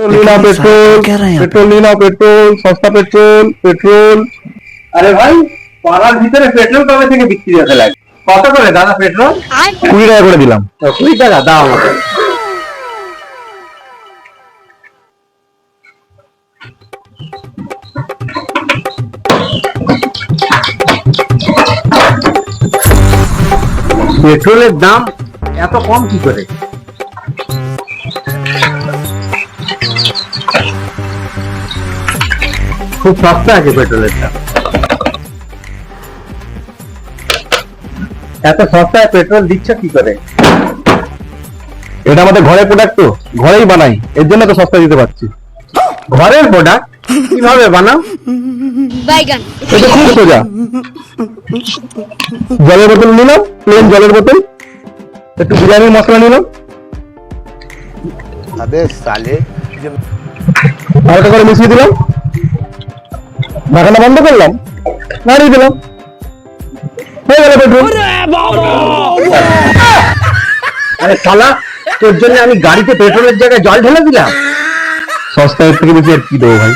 Leena petrol petrol लीना petrol सस्ता petrol petrol. আরে ভাই, পাড়ার ভিতরে পেট্রোল কবে থেকে বিক্রি হতে লাগে? কত করে দাদা পেট্রোল? 20 টাকা করে দিলাম। 20 টাকা দাও আমাকে। পেট্রোলের দাম এত কম কি করে? খুব সস্তা আছে পেট্রোলের দাম। এত সস্তায় পেট্রোল দিচ্ছ কি করে? এটা আমাদের ঘরের প্রোডাক্ট, তো ঘরেই বানাই, এর জন্য তো সস্তা দিতে পারছি। ঘরের প্রোডাক্ট কিভাবে বানাও? বাইগান। এটা খুব সোজা। জলের বোতল নিলাম, প্লেন জলের বোতল, একটু বিরিয়ানির মশলা নিলাম, अबे साले হালকা করে মিশিয়ে দিলাম, ঢাকনা বন্ধ করলাম, নাড়িয়ে দিলাম, হয়ে গেল পেট্রোল। আরে শালা, তোর জন্য আমি গাড়িতে পেট্রোলের জায়গায় জল ঢেলে দিলাম। সস্তা এর থেকে বেশি আর কি দেবো ভাই।